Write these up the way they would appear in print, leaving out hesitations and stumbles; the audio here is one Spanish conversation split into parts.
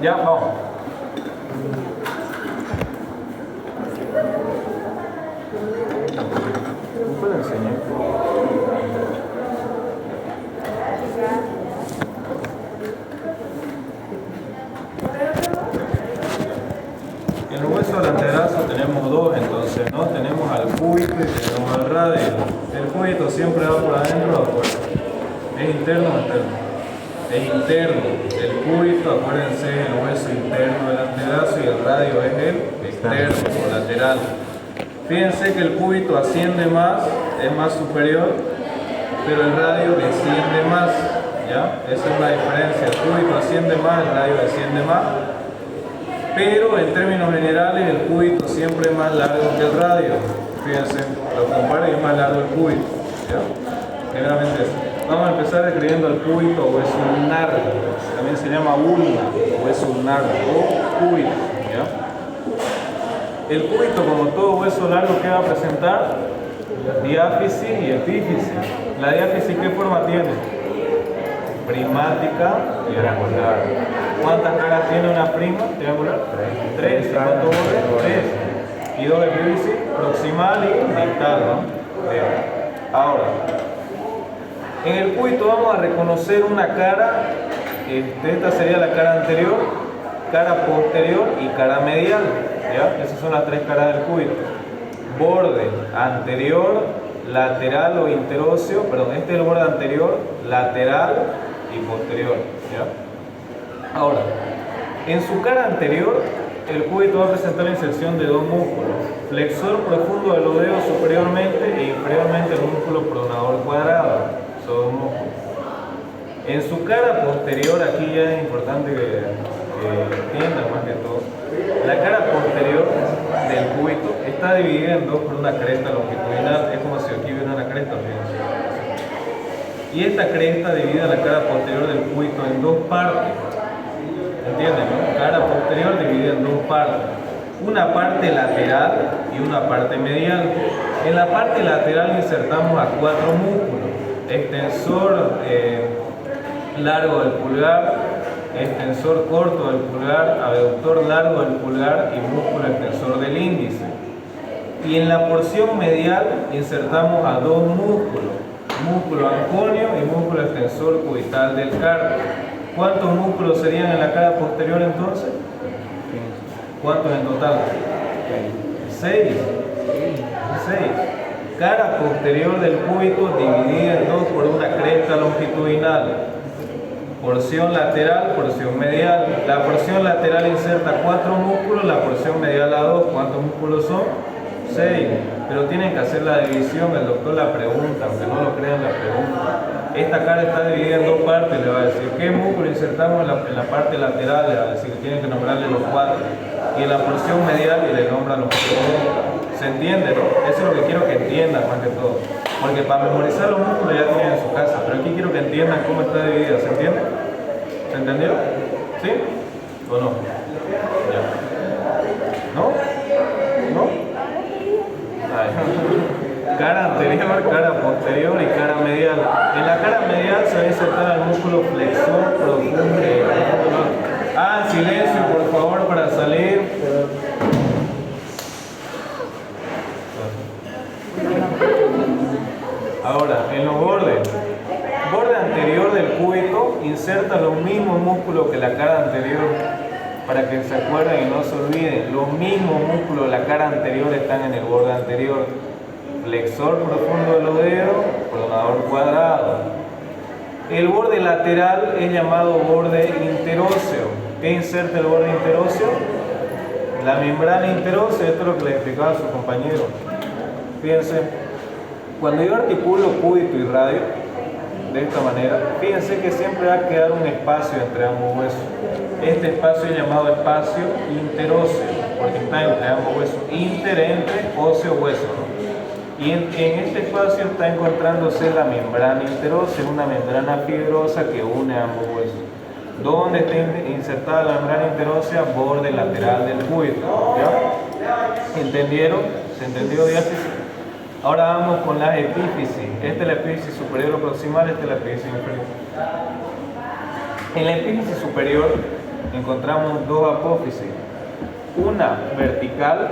Ya, vamos. ¿Me puede enseñar? En el hueso del anterazo tenemos dos, entonces, ¿no? Tenemos al cúbito y tenemos al radio. El cúbito siempre va por adentro o afuera. ¿Es interno o externo? Es interno. El cúbito, acuérdense, el hueso interno del antebrazo, y el radio es el externo o lateral. Fíjense que el cúbito asciende más, es más superior, pero el radio desciende más. ¿Ya? Esa es la diferencia. El cúbito asciende más, el radio desciende más. Pero en términos generales, el cúbito siempre es más largo que el radio. Fíjense, lo comparo y es más largo el cúbito. ¿Ya? Generalmente eso. Vamos a empezar escribiendo el cúbito o hueso ulnar. También se llama ulna, hueso ulnar o cúbito. ¿Ya? El cúbito, como todo hueso largo, ¿qué va a presentar? Diáfisis y epífisis. ¿La diáfisis qué forma tiene? Prismática y triangular. ¿Cuántas caras tiene una prisma triangular? Tres. ¿Cuántos bordes? Tres. Y dos epífisis, proximal y distal, ¿no? Bien. Ahora, en el cúbito vamos a reconocer una cara. Esta sería la cara anterior, cara posterior y cara medial. ¿Ya? Esas son las tres caras del cúbito. Borde anterior, lateral o interóseo, perdón, este es el borde anterior, lateral y posterior. ¿Ya? Ahora, en su cara anterior, el cúbito va a presentar la inserción de dos músculos: flexor profundo del lóbulo superiormente e inferiormente el músculo pronador cuadrado. Son dos músculos. En su cara posterior, aquí ya es importante que entiendan más que todo, la cara posterior del cúbito está dividida en dos por una cresta longitudinal. Es como si aquí hubiera una cresta, fíjense. Y esta cresta divide la cara posterior del cúbito en dos partes. ¿Entienden? ¿No? Cara posterior dividida en dos partes. Una parte lateral y una parte medial. En la parte lateral insertamos a cuatro músculos: extensor largo del pulgar, extensor corto del pulgar, abductor largo del pulgar y músculo extensor del índice. Y en la porción medial insertamos a dos músculos: músculo anconio y músculo extensor cubital del carpo. ¿Cuántos músculos serían en la cara posterior entonces? ¿Cuántos en total? 6. Cara posterior del cúbito dividida en dos por una cresta longitudinal. Porción lateral, porción medial. La porción lateral inserta 4 músculos, la porción medial a 2. ¿Cuántos músculos son? 6. Pero tienen que hacer la división. El doctor la pregunta, aunque no lo crean, la pregunta. Esta cara está dividida en dos partes. Le va a decir qué músculo insertamos en la parte lateral. Le va a decir que tienen que nombrarle los 4. Y en la porción medial y le nombran los 4. ¿Se entiende, no? Eso es lo que quiero que entiendan más que todo. Porque para memorizar los músculos ya tienen en su casa, pero aquí quiero que entiendan cómo está dividida. ¿Se entiende? ¿Se entendió? ¿Sí? ¿O no? Ya. ¿No? ¿No? Ay. Cara anterior, cara posterior y cara medial. En la cara medial se va a insertar el músculo flexor profundo. Silencio, por favor, para salir. Ahora, en los bordes, borde anterior del cúbito inserta los mismos músculos que la cara anterior, para que se acuerden y no se olviden. Los mismos músculos de la cara anterior están en el borde anterior: flexor profundo de los dedos, pronador cuadrado. El borde lateral es llamado borde interóseo. ¿Qué inserta el borde interóseo? La membrana interósea. Esto es lo que le explicaba a su compañero. Fíjense, cuando yo articulo cúbito y radio de esta manera, fíjense que siempre va a quedar un espacio entre ambos huesos. Este espacio es llamado espacio interóseo, porque está entre ambos huesos. Inter, entre, óseo, hueso, ¿no? Y en este espacio está encontrándose la membrana interósea, una membrana fibrosa que une ambos huesos. ¿Dónde está insertada la membrana interósea? Borde lateral del cúbito. ¿Ya? ¿Entendieron? ¿Se entendió, diáfisis? Ahora vamos con las epífisis. Esta es la epífisis superior o proximal, esta es la epífisis inferior. En la epífisis superior encontramos dos apófisis, una vertical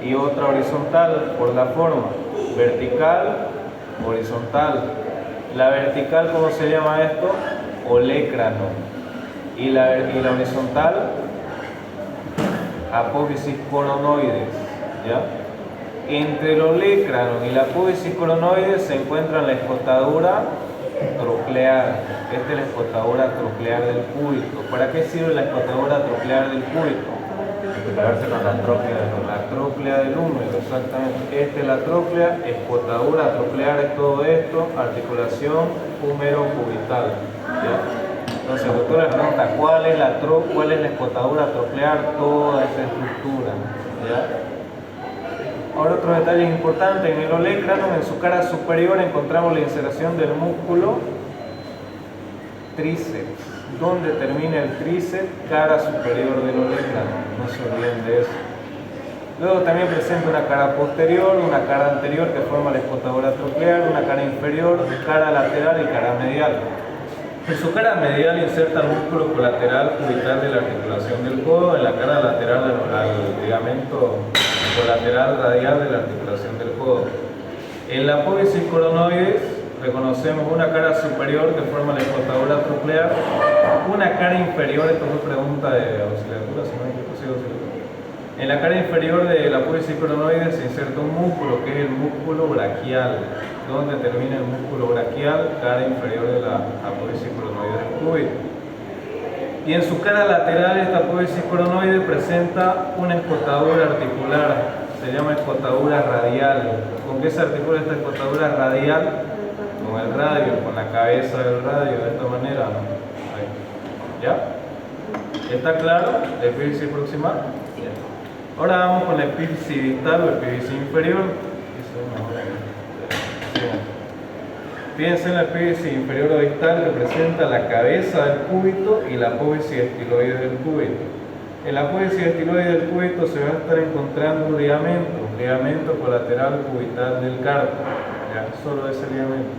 y otra horizontal por la forma. Vertical, horizontal. La vertical, ¿cómo se llama esto? Olecrano. Y la horizontal, apófisis coronoides. ¿Ya? Entre el olecrano y la apófisis coronoides se encuentra la escotadura troclear. Esta es la escotadura troclear del cúbito. ¿Para qué sirve la escotadura troclear del cúbito? Pegarse con la tróclea del húmero, exactamente. Esta es la tróclea, escotadura troclear es todo esto, articulación húmero-cubital. ¿Ya? Entonces, el doctor le pregunta, ¿cuál es la escotadura troclear? Toda esa estructura. ¿Ya? Ahora, otro detalle importante, en el olecrano, en su cara superior, encontramos la inserción del músculo tríceps. ¿Dónde termina el tríceps? Cara superior del olecrano. No se olviden de eso. Luego también presenta una cara posterior, una cara anterior que forma la escotadura troclear, una cara inferior, cara lateral y cara medial. En su cara medial inserta el músculo colateral cubital de la articulación del codo, en la cara lateral al ligamento colateral radial de la articulación del codo. En la apófisis coronoides reconocemos una cara superior que forma la escotadura troclear, una cara inferior, esto fue pregunta de auxiliatura, si no me equivoco, sí, auxiliatura. En la cara inferior de la apófisis coronoide se inserta un músculo que es el músculo braquial. ¿Dónde termina el músculo braquial? Cara inferior de la apófisis coronoide del cúbito. Y en su cara lateral esta apófisis coronoide presenta una escotadura articular, se llama escotadura radial. ¿Con qué se articula esta escotadura radial? Con el radio, con la cabeza del radio, de esta manera, ¿no? Ahí. ¿Ya? ¿Está claro? ¿La epífisis proximal? Bien. Ahora vamos con la epífisis distal o epífisis inferior. Fíjense en la epífisis inferior o distal que presenta la cabeza del cúbito y la apófisis estiloide del cúbito. En la apófisis estiloide del cúbito se va a estar encontrando un ligamento colateral cubital del carpo. Ya, solo ese ligamento.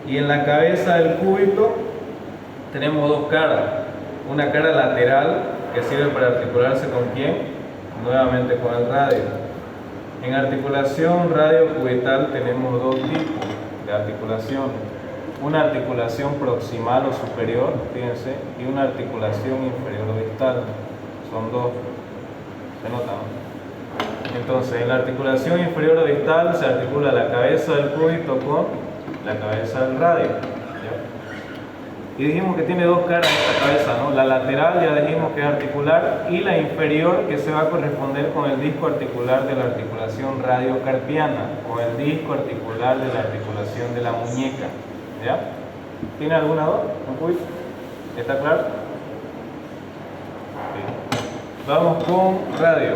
Y en la cabeza del cúbito tenemos dos caras. Una cara lateral que sirve para articularse con quién? Nuevamente con el radio. En articulación radio-cubital tenemos dos tipos de articulación. Una articulación proximal o superior, fíjense, y una articulación inferior o distal. Son dos. ¿Se nota, no? Entonces, en la articulación inferior o distal se articula la cabeza del cúbito con la cabeza del radio. ¿Ya? Y dijimos que tiene dos caras esta cabeza, ¿no? La lateral ya dijimos que es articular y la inferior que se va a corresponder con el disco articular de la articulación radiocarpiana, con el disco articular de la articulación de la muñeca. ¿Ya? ¿Tiene alguna duda? ¿Está claro? Sí. Vamos con radio.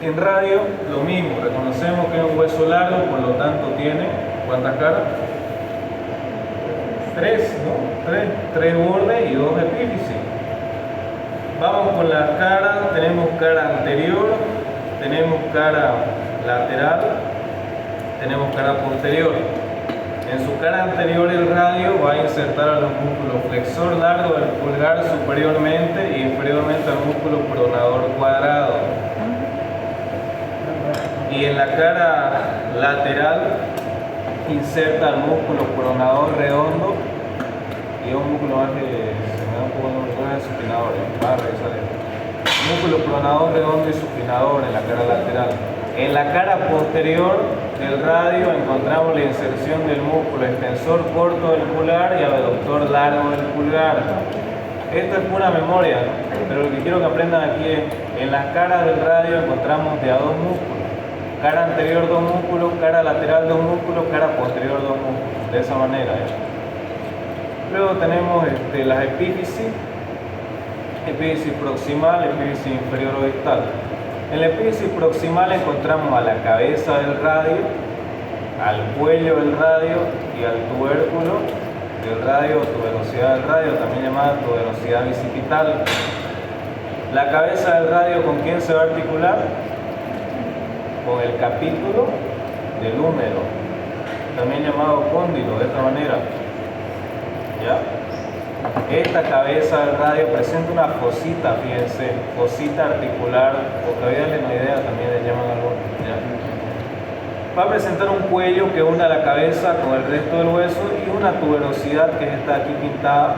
En radio, lo mismo, reconocemos que es un hueso largo, por lo tanto tiene, ¿cuántas caras? Tres, ¿no? Tres bordes y dos epífisis. Vamos con las caras, tenemos cara anterior, tenemos cara lateral, tenemos cara posterior. En su cara anterior el radio va a insertar a los músculos flexor largo del pulgar superiormente e inferiormente al músculo pronador cuadrado. Y en la cara lateral inserta el músculo pronador redondo y un músculo más que se me da un poco de supinador, va a revisar esto. Músculo pronador redondo y supinador en la cara lateral. En la cara posterior del radio encontramos la inserción del músculo extensor corto del pulgar y abductor largo del pulgar. Esto es pura memoria, ¿no? Pero lo que quiero que aprendan aquí es, en las caras del radio encontramos de a dos músculos. Cara anterior dos músculos, cara lateral dos músculos, cara posterior dos músculos. De esa manera. Luego tenemos las epífisis. Epífisis proximal, epífisis inferior o distal. En la epífisis proximal encontramos a la cabeza del radio, al cuello del radio y al tubérculo del radio o tuberosidad del radio, también llamada tuberosidad bicipital. La cabeza del radio, ¿con quién se va a articular? con el capítulo del húmero, también llamado cóndilo, de esta manera. ¿Ya? Esta cabeza del radio presenta una fosita, fíjense, fosita articular, o cavidad adenoidea también le llaman algunos. ¿Ya? Va a presentar un cuello que una la cabeza con el resto del hueso y una tuberosidad que está aquí pintada,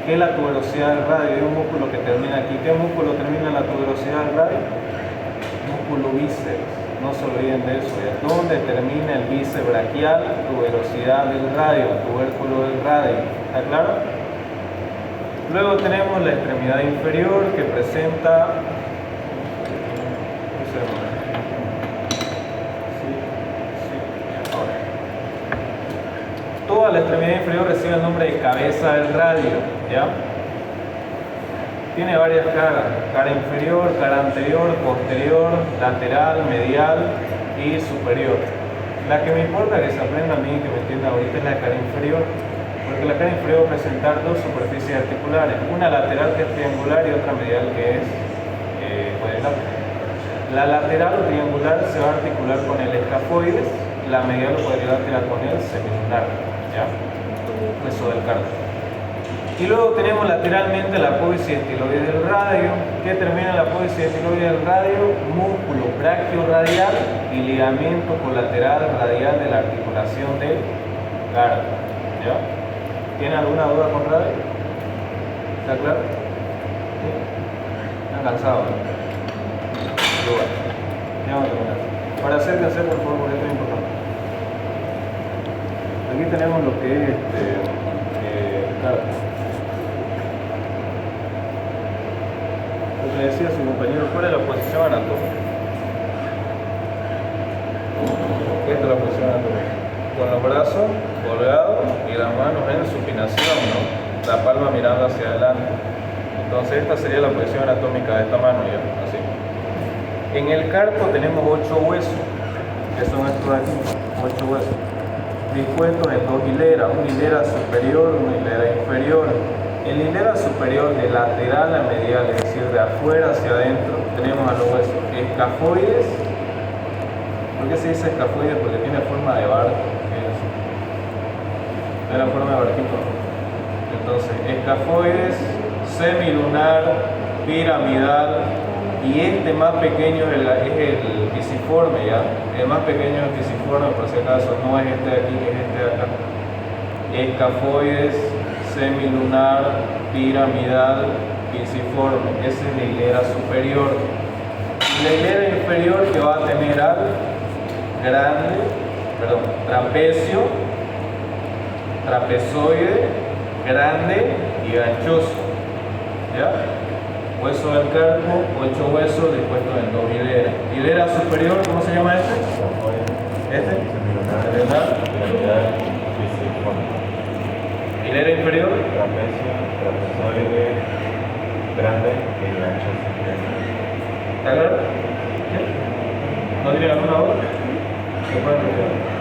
que es la tuberosidad del radio. Hay un músculo que termina aquí. ¿Qué músculo termina en la tuberosidad del radio? Músculo bíceps. No se olviden de eso. ¿Ya? ¿Dónde termina el bíceps braquial? Tuberosidad del radio, tubérculo del radio. ¿Está claro? Luego tenemos la extremidad inferior que presenta... Toda la extremidad inferior recibe el nombre de cabeza del radio, ¿ya? Tiene varias caras, cara inferior, cara anterior, posterior, lateral, medial y superior. La que me importa que se aprenda a mí, que me entienda ahorita, es la cara inferior, porque la cara inferior va a presentar dos superficies articulares, una lateral que es triangular y otra medial que es cuadrilátera. La lateral o triangular se va a articular con el escafoides, la medial o cuadrilátera con el semilunar. ¿Ya? Hueso del carpo. Y luego tenemos lateralmente la apófisis estiloide del radio. ¿Qué termina en la apófisis estiloide del radio? Músculo brachiorradial y ligamento colateral radial de la articulación del carpo. ¿Ya? ¿Tiene alguna duda con radio? ¿Está claro? ¿Sí? ¿Están cansados? Ya vamos a terminar. Ahora acérquense por favor, porque esto es importante. Aquí tenemos lo que es carpo. Lo que decía su compañero, ¿cuál es la posición anatómica? Esta es la posición anatómica. Con los brazos colgados y las manos en supinación, ¿no? La palma mirando hacia adelante. Entonces esta sería la posición anatómica de esta mano, ya, así. En el carpo tenemos 8 huesos, que son estos de aquí, 8 huesos. Dispuestos en 2 hileras, una hilera superior, una hilera inferior. En la hilera superior de lateral a medial, es decir, de afuera hacia adentro, tenemos a los huesos escafoides. ¿Por qué se dice escafoides? Porque tiene forma de barco. Tiene la forma de barquito. Entonces, escafoides, semilunar, piramidal. Y este más pequeño es el pisiforme, ¿ya? El más pequeño es el pisiforme, por si acaso, no es este de aquí, es este de acá. Escafoides, semilunar, piramidal, pisiforme. Esa es la hilera superior. Y la hilera inferior que va a tener al trapecio, trapezoide, grande y ganchoso. ¿Ya? Hueso del carpo, 8 huesos dispuestos en 2 hileras. Hilera superior, ¿cómo se llama este? ¿Este? Semilunar. Hilera inferior. Trapecio, trapezoide, grande y ancho. ¿Está claro? ¿Sí? ¿No tiene alguna duda? ¿Se pueden repetir?